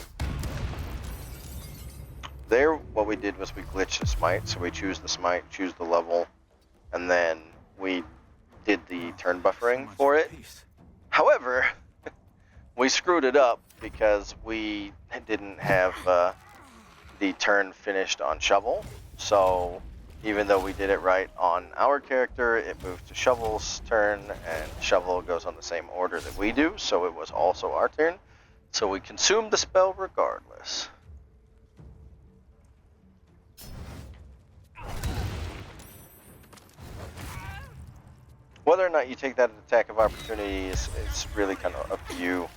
There, what we did was we glitched the smite, so we choose the smite, choose the level, and then we did the turn buffering for it. However, we screwed it up because we didn't have the turn finished on Shovel. So even though we did it right on our character, it moved to Shovel's turn, and Shovel goes on the same order that we do, so it was also our turn. So we consumed the spell regardless. Whether or not you take that attack of opportunity is really kind of up to you.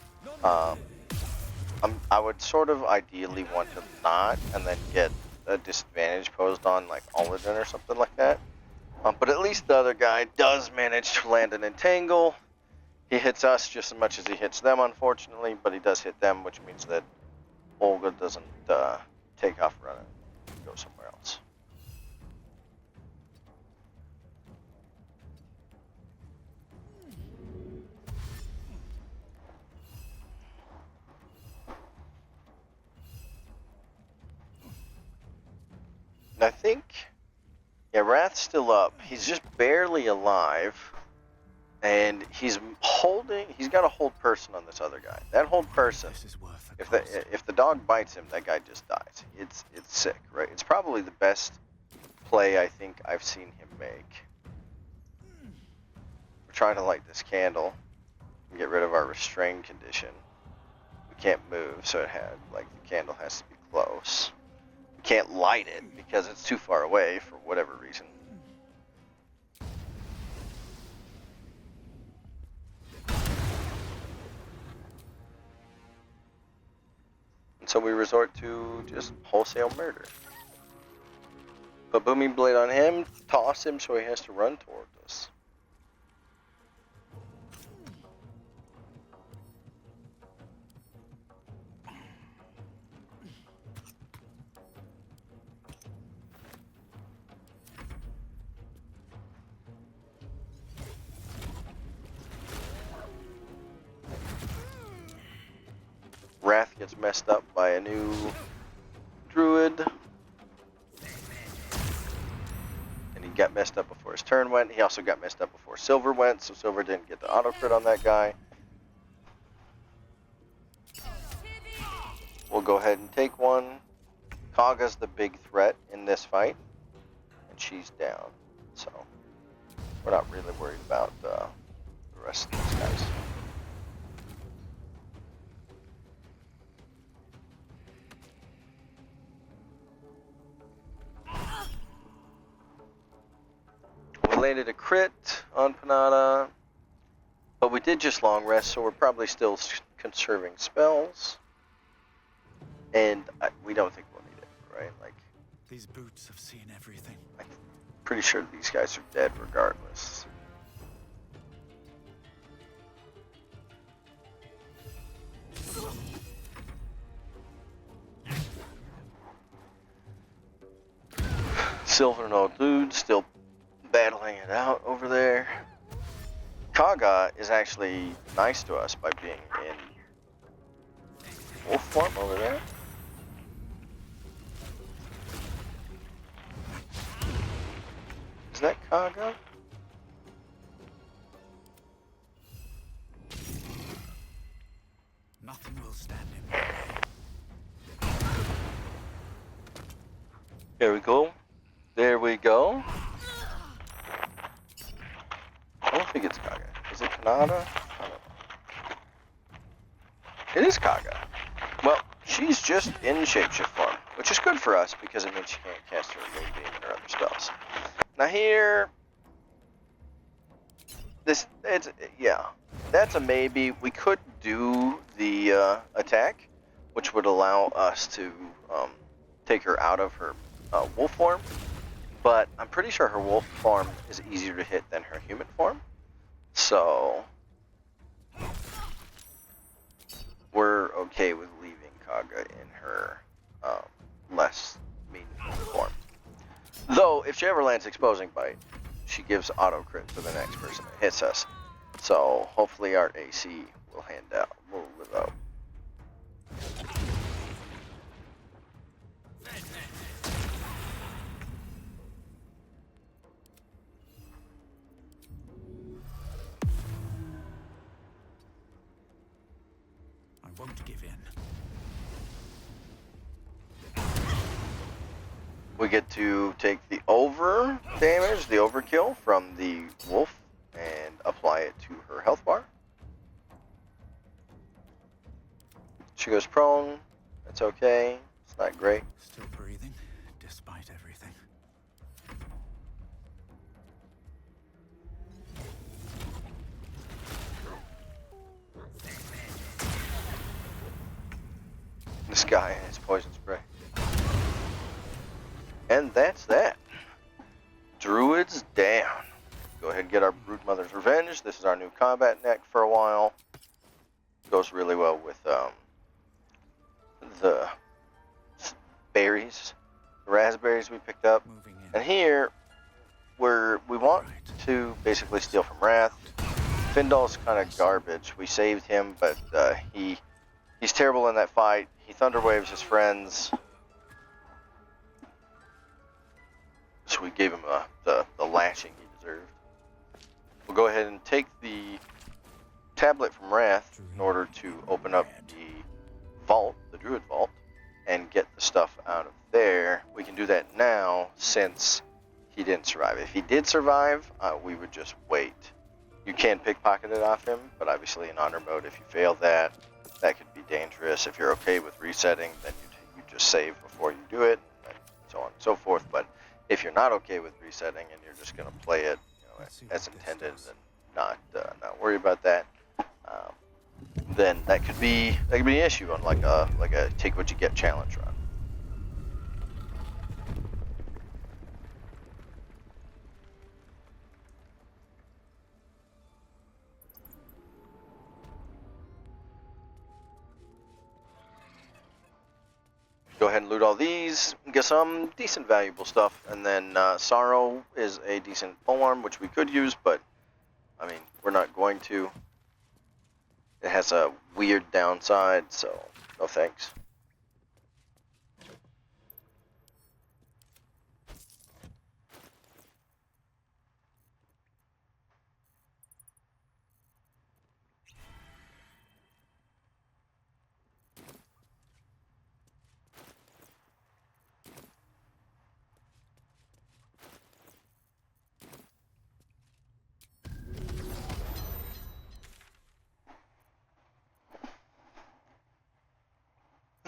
I would sort of ideally want to not, and then get a disadvantage posed on like Aladdin or something like that. But at least the other guy does manage to land an entangle. He hits us just as much as he hits them, unfortunately, but he does hit them, which means that Olga doesn't take off running and go somewhere else. And I think, yeah, Wrath's still up. He's just barely alive, and he's got a hold person on this other guy. That hold person, if the dog bites him, that guy just dies. It's sick, right? It's probably the best play I think I've seen him make. We're trying to light this candle and get rid of our restrained condition. We can't move, so the candle has to be close. We can't light it because it's too far away for whatever reason. And so we resort to just wholesale murder. Put Booming Blade on him, toss him so he has to run toward us. Wrath gets messed up by a new druid. And he got messed up before his turn went. He also got messed up before Silver went, so Silver didn't get the auto crit on that guy. We'll go ahead and take one. Kaga's the big threat in this fight, and she's down. So we're not really worried about the rest of these guys. We landed a crit on Panada, but we did just long rest, so we're probably still conserving spells, and we don't think we'll need it, right? Like, These boots have seen everything. I'm pretty sure these guys are dead regardless. Silver and old dude still battling it out over there. Kaga is actually nice to us by being in wolf form over there. Is that Kaga? Nothing will stand him. There we go. There we go. I don't think it's Kaga. Is it Kanada? I don't know. It is Kaga. Well, she's just in shapeshift form, which is good for us because it means she can't cast her moonbeam and her other spells. Now here, yeah, that's a maybe. We could do the attack, which would allow us to take her out of her wolf form, but I'm pretty sure her wolf form is easier to hit than her human form, so we're okay with leaving Kaga in her less meaningful form. Though, if she ever lands Exposing Bite, she gives auto crit to the next person that hits us. So, hopefully our AC will live out. I won't give in. We get to take the over damage, the overkill from the wolf, and apply it to her health bar. She goes prone. That's okay. It's not great. Still breathing, despite everything. This guy has poison spray. And that's that. Druids down. Go ahead and get our Broodmother's Revenge. This is our new combat neck for a while. Goes really well with the berries, the raspberries we picked up. Moving in. And here, we want to basically steal from Wrath. Findal's kind of garbage. We saved him, but he's terrible in that fight. He thunderwaves his friends. So we gave him the lashing he deserved. We'll go ahead and take the tablet from Wrath in order to open up the vault, the Druid Vault, and get the stuff out of there. We can do that now since he didn't survive. If he did survive, we would just wait. You can pickpocket it off him, but obviously in honor mode, if you fail that, that could be dangerous. If you're okay with resetting, then you just save before you do it, and so on and so forth. But if you're not okay with resetting and you're just going to play it, as intended and not worry about that, then that could be an issue on like a take what you get challenge run. Go ahead and loot all these, get some decent valuable stuff, and then Sorrow is a decent polearm, which we could use, but I mean, we're not going to. It has a weird downside, so no thanks.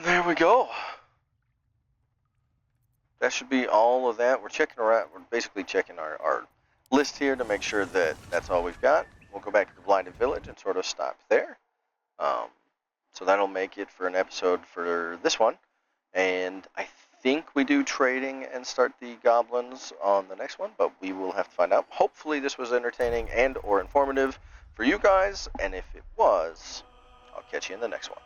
There we go. That should be all of that. We're checking around. We're basically checking our list here to make sure that that's all we've got. We'll go back to the Blinded Village and sort of stop there. So that'll make it for an episode for this one. And I think we do trading and start the goblins on the next one, but we will have to find out. Hopefully this was entertaining and or informative for you guys. And if it was, I'll catch you in the next one.